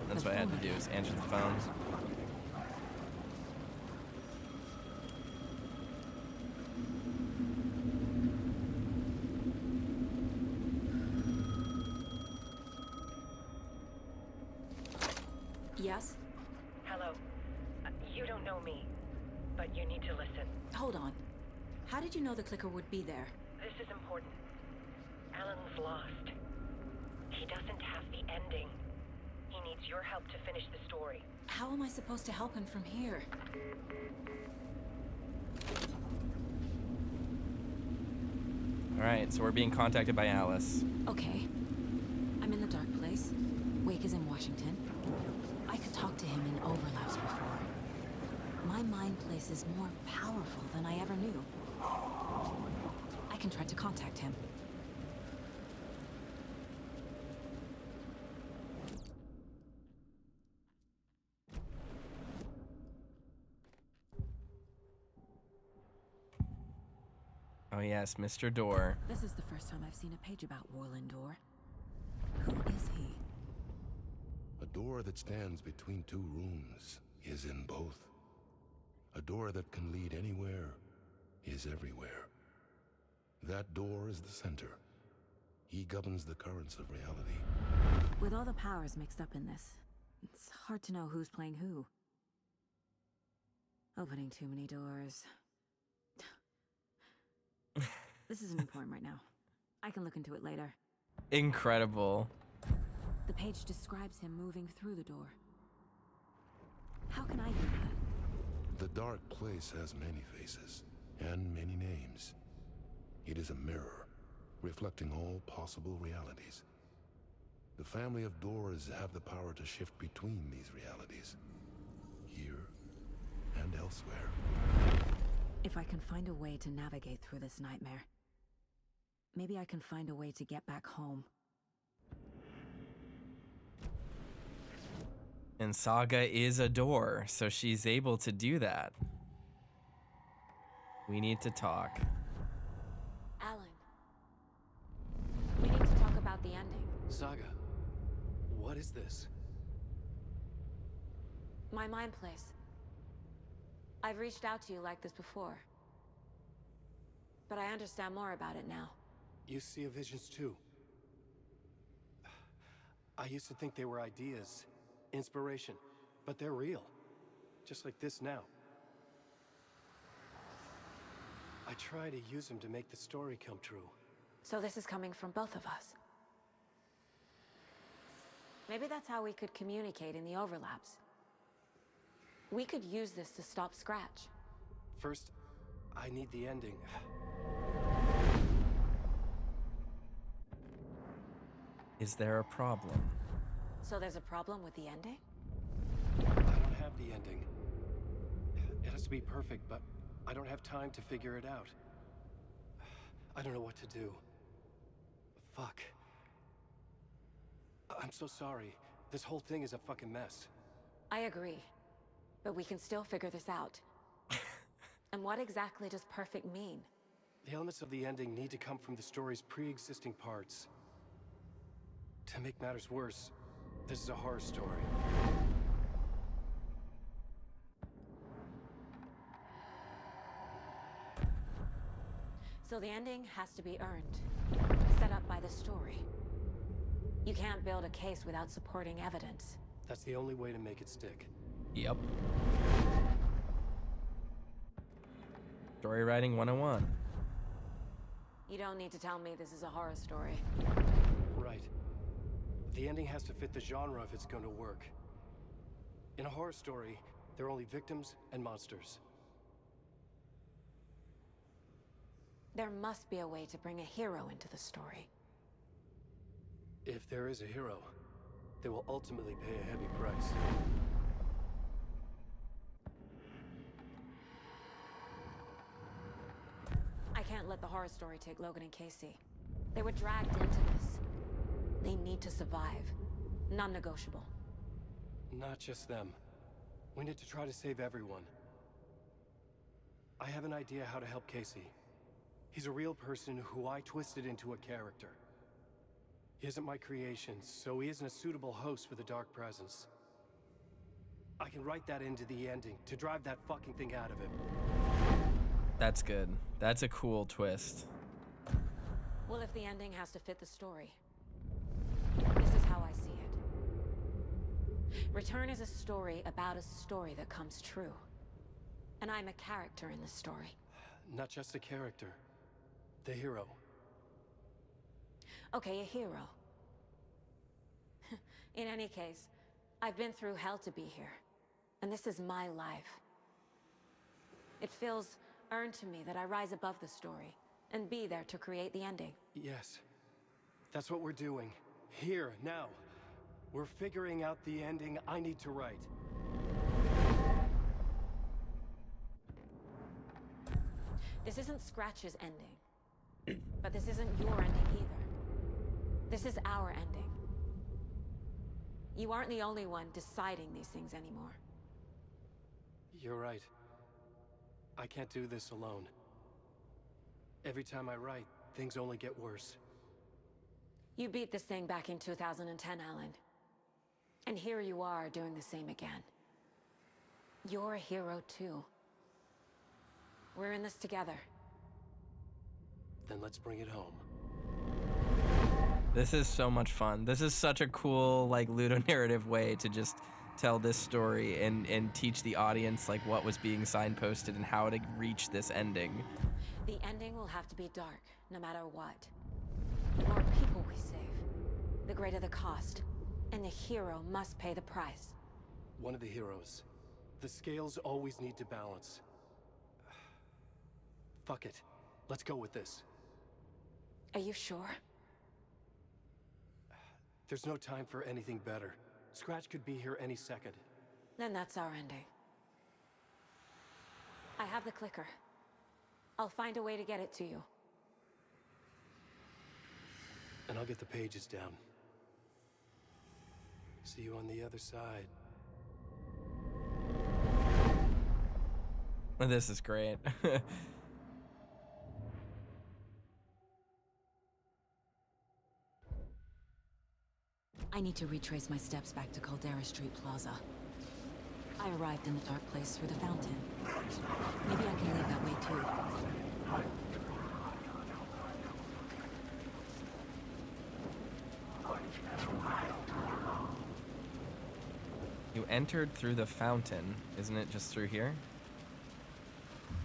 Speaker 1: That's what I had to do, is answer the phone.
Speaker 6: Yes?
Speaker 11: Hello. You don't know me, but you need to listen.
Speaker 6: Hold on. How did you know the clicker would be there?
Speaker 11: This is important. Alan's lost. He doesn't have the ending. He needs your help to finish the story.
Speaker 6: How am I supposed to help him from here?
Speaker 1: Alright, so we're being contacted by Alice.
Speaker 6: Okay. I'm in the dark place. Wake is in Washington. I could talk to him in overlaps before. My mind place is more powerful than I ever knew. I can try to contact him.
Speaker 1: Oh yes, Mr. Door.
Speaker 6: This is the first time I've seen a page about Warland Door. Who is he?
Speaker 13: A door that stands between two rooms is in both. A door that can lead anywhere is everywhere. That door is the center. He governs the currents of reality.
Speaker 6: With all the powers mixed up in this, it's hard to know who's playing who. Opening too many doors. This isn't important right now. I can look into it later.
Speaker 1: Incredible.
Speaker 6: The page describes him moving through the door. How can I do that?
Speaker 13: The dark place has many faces and many names. It is a mirror, reflecting all possible realities. The family of doors have the power to shift between these realities, here and elsewhere.
Speaker 6: If I can find a way to navigate through this nightmare, maybe I can find a way to get back home.
Speaker 1: And Saga is a door, so she's able to do that. We need to talk.
Speaker 6: Alan, we need to talk about the ending.
Speaker 2: Saga, what is this?
Speaker 6: My mind place. I've reached out to you like this before, but I understand more about it now.
Speaker 2: You see visions too. I used to think they were ideas, inspiration, but they're real. Just like this now. I try to use them to make the story come true.
Speaker 6: So this is coming from both of us. Maybe that's how we could communicate in the overlaps. We could use this to stop Scratch.
Speaker 2: First, I need the ending.
Speaker 1: Is there a problem?
Speaker 6: So there's a problem with the ending?
Speaker 2: I don't have the ending. It has to be perfect, but I don't have time to figure it out. I don't know what to do. Fuck. I'm so sorry. This whole thing is a fucking mess.
Speaker 6: I agree. But we can still figure this out. And what exactly does perfect mean?
Speaker 2: The elements of the ending need to come from the story's pre-existing parts. To make matters worse, this is a horror story.
Speaker 6: So the ending has to be earned, set up by the story. You can't build a case without supporting evidence.
Speaker 2: That's the only way to make it stick.
Speaker 1: Yep. Story writing 101.
Speaker 6: You don't need to tell me this is a horror story.
Speaker 2: Right. The ending has to fit the genre if it's going to work. In a horror story, there are only victims and monsters.
Speaker 6: There must be a way to bring a hero into the story.
Speaker 2: If there is a hero, they will ultimately pay a heavy price.
Speaker 6: I can't let the horror story take Logan and Casey. They were dragged into this. They need to survive. Non-negotiable.
Speaker 2: Not just them. We need to try to save everyone. I have an idea how to help Casey. He's a real person who I twisted into a character. He isn't my creation, so he isn't a suitable host for the Dark Presence. I can write that into the ending to drive that fucking thing out of him.
Speaker 1: That's good. That's a cool twist.
Speaker 6: Well, if the ending has to fit the story, this is how I see it. Return is a story about a story that comes true. And I'm a character in the story.
Speaker 2: Not just a character. The hero.
Speaker 6: Okay, a hero. In any case, I've been through hell to be here. And this is my life. It feels earned to me that I rise above the story and be there to create the ending.
Speaker 2: Yes. That's what we're doing. Here, now. We're figuring out the ending I need to write.
Speaker 6: This isn't Scratch's ending. But this isn't your ending either. This is our ending. You aren't the only one deciding these things anymore.
Speaker 2: You're right. I can't do this alone. Every time I write, things only get worse.
Speaker 6: You beat this thing back in 2010, Alan. And here you are doing the same again. You're a hero too. We're in this together.
Speaker 2: Then let's bring it home.
Speaker 1: This is so much fun. This is such a cool, like, ludonarrative way to just tell this story and teach the audience, like, what was being signposted and how to reach this ending.
Speaker 6: The ending will have to be dark, no matter what. The more people we save, the greater the cost. And the hero must pay the price.
Speaker 2: One of the heroes. The scales always need to balance. Fuck it. Let's go with this.
Speaker 6: Are you sure?
Speaker 2: There's no time for anything better. Scratch could be here any second.
Speaker 6: Then that's our ending. I have the clicker. I'll find a way to get it to you.
Speaker 2: And I'll get the pages down. See you on the other side.
Speaker 1: This is great.
Speaker 6: I need to retrace my steps back to Caldera Street Plaza. I arrived in the dark place through the fountain. Maybe I can leave that way too.
Speaker 1: You entered through the fountain. Isn't it just through here?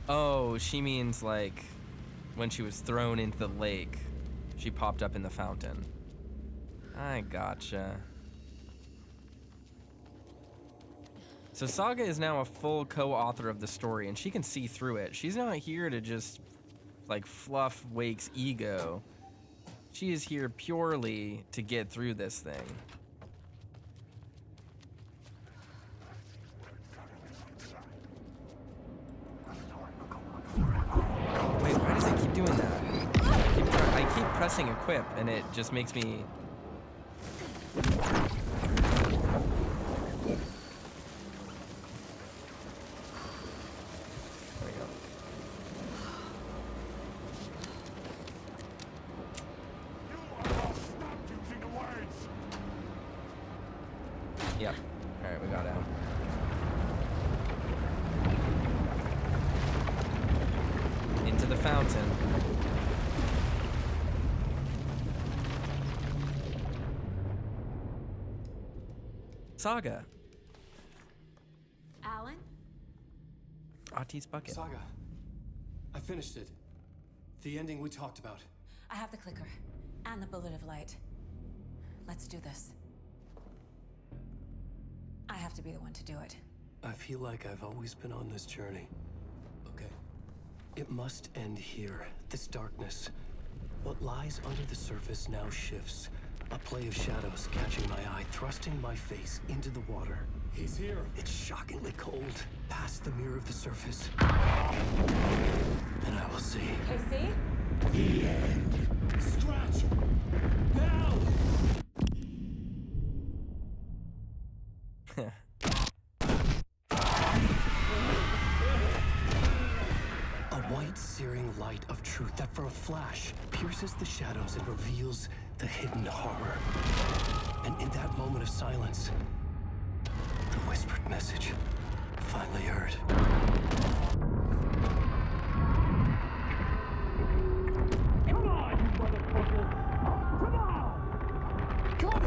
Speaker 1: Oh, she means like when she was thrown into the lake, she popped up in the fountain. I gotcha. So Saga is now a full co-author of the story, and she can see through it. She's not here to just, like, fluff Wake's ego. She is here purely to get through this thing. Wait, why does it keep doing that? I keep pressing equip, and it just makes me... Yep. Alright, we got out. Into the fountain. Saga.
Speaker 6: Alan?
Speaker 1: Ahti's bucket.
Speaker 2: Saga. I finished it. The ending we talked about.
Speaker 6: I have the clicker. And the bullet of light. Let's do this. I have to be the one to do it.
Speaker 2: I feel like I've always been on this journey. Okay. It must end here. This darkness. What lies under the surface now shifts. A play of shadows catching my eye, thrusting my face into the water. He's here. It's shockingly cold. Past the mirror of the surface. And I will see.
Speaker 6: Casey?
Speaker 2: The end. Scratch! Now! A white, searing light of truth that for a flash pierces the shadows and reveals the hidden horror. And in that moment of silence, the whispered message finally heard.
Speaker 3: Come on, you motherfucker! Come on! Come on!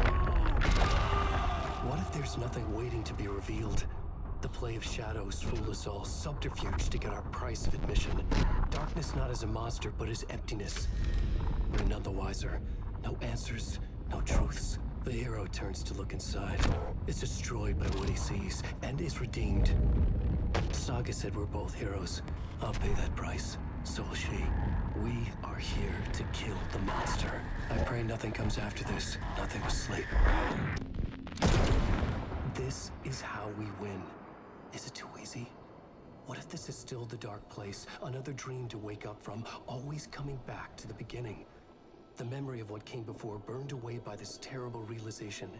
Speaker 2: What if there's nothing waiting to be revealed? The play of shadows fool us all, subterfuge to get our price of admission. Darkness not as a monster, but as emptiness. We're none the wiser. No answers, no truths. The hero turns to look inside. Is destroyed by what he sees, and is redeemed. Saga said we're both heroes. I'll pay that price. So will she. We are here to kill the monster. I pray nothing comes after this. Nothing will sleep. This is how we win. Is it too easy? What if this is still the dark place? Another dream to wake up from, always coming back to the beginning. The memory of what came before burned away by this terrible realization.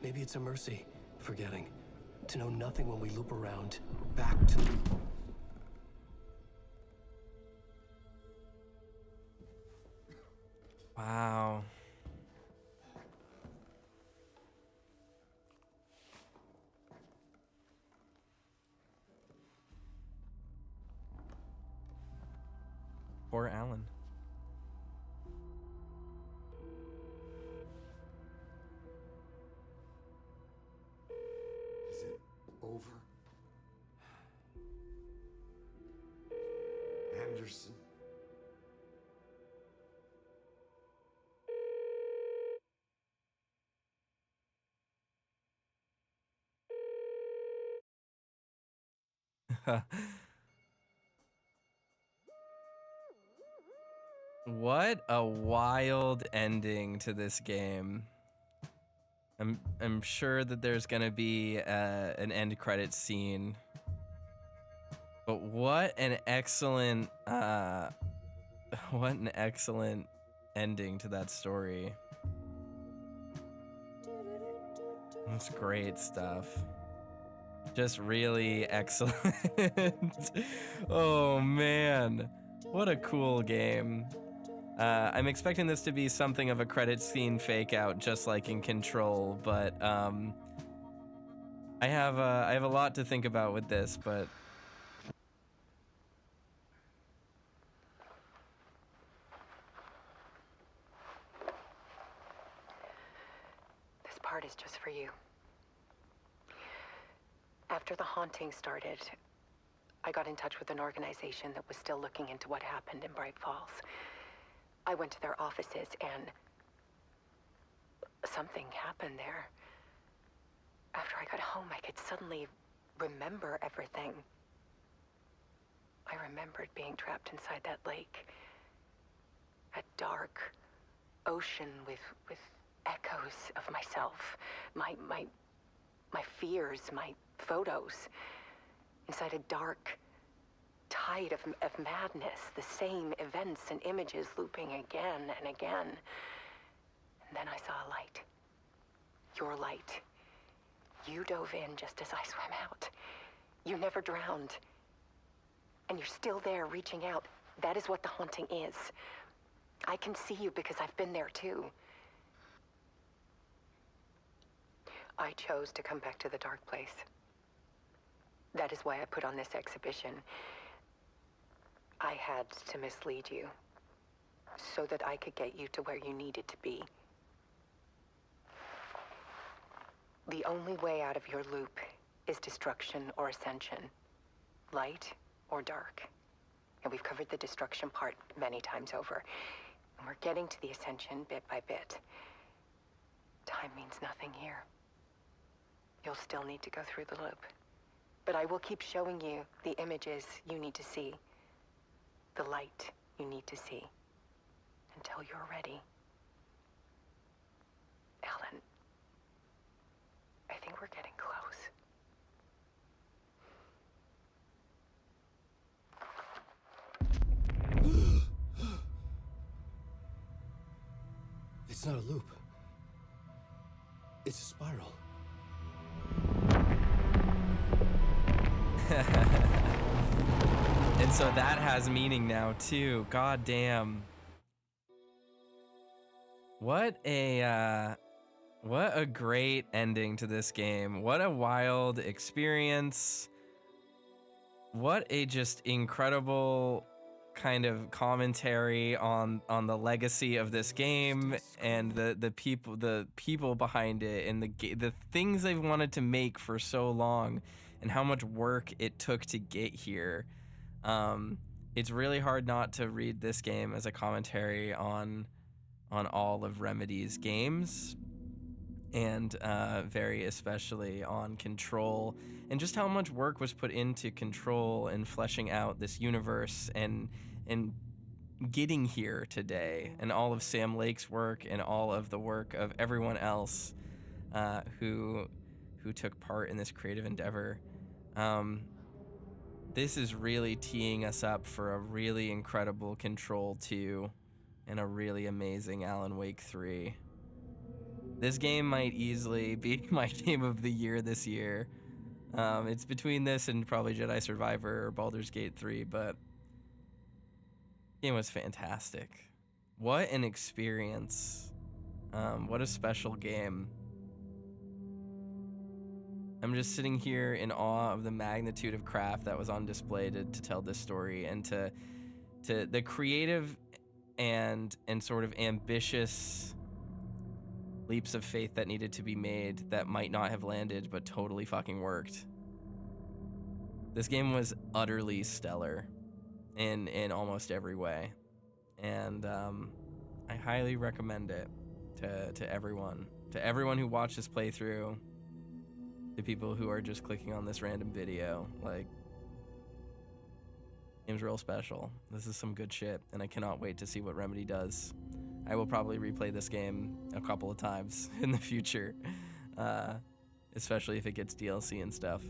Speaker 2: Maybe it's a mercy, forgetting. To know nothing when we loop around, back to...
Speaker 1: Wow. Poor Alan.
Speaker 8: Is it over? Anderson?
Speaker 1: What a wild ending to this game. I'm sure that there's gonna be an end credits scene, but what an excellent ending to that story. That's great stuff. Just really excellent. Oh man, what a cool game. I'm expecting this to be something of a credit scene fake out, just like in Control, but I have a lot to think about with this, but
Speaker 11: This part is just for you. After the haunting started, I got in touch with an organization that was still looking into what happened in Bright Falls. I went to their offices and something happened there. After I got home, I could suddenly remember everything. I remembered being trapped inside that lake. A dark ocean with echoes of myself. My fears, my photos. Inside a dark tide of madness. The same events and images looping again and again. And then I saw a light. Your light. You dove in just as I swam out. You never drowned. And you're still there reaching out. That is what the haunting is. I can see you because I've been there too. I chose to come back to the dark place. That is why I put on this exhibition. I had to mislead you so that I could get you to where you needed to be. The only way out of your loop is destruction or ascension, light or dark. And we've covered the destruction part many times over. And we're getting to the ascension bit by bit. Time means nothing here. You'll still need to go through the loop. But I will keep showing you the images you need to see, the light you need to see, until you're ready. Ellen, I think we're getting close.
Speaker 2: It's not a loop. It's a spiral.
Speaker 1: and so that has meaning now too. God damn. What a great ending to this game. What a wild experience. What a just incredible kind of commentary on the legacy of this game and the people behind it and the things they've wanted to make for so long and how much work it took to get here. It's really hard not to read this game as a commentary on all of Remedy's games, and very especially on Control, and just how much work was put into Control and fleshing out this universe and getting here today, and all of Sam Lake's work and all of the work of everyone else who took part in this creative endeavor. This is really teeing us up for a really incredible Control 2 and a really amazing Alan Wake 3. This game might easily be my game of the year this year. It's between this and probably Jedi Survivor or Baldur's Gate 3, but the game was fantastic. What an experience. What a special game. I'm just sitting here in awe of the magnitude of craft that was on display to tell this story, and to the creative and sort of ambitious leaps of faith that needed to be made that might not have landed but totally fucking worked. This game was utterly stellar in almost every way, and I highly recommend it to everyone who watched this playthrough, to people who are just clicking on this random video. Like, game's real special. This is some good shit, and I cannot wait to see what Remedy does. I will probably replay this game a couple of times in the future, especially if it gets DLC and stuff.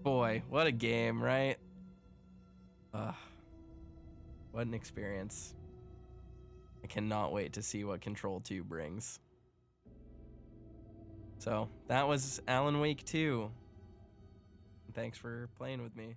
Speaker 1: Boy, what a game, right? What an experience. I cannot wait to see what Control 2 brings. So, that was Alan Wake 2. Thanks for playing with me.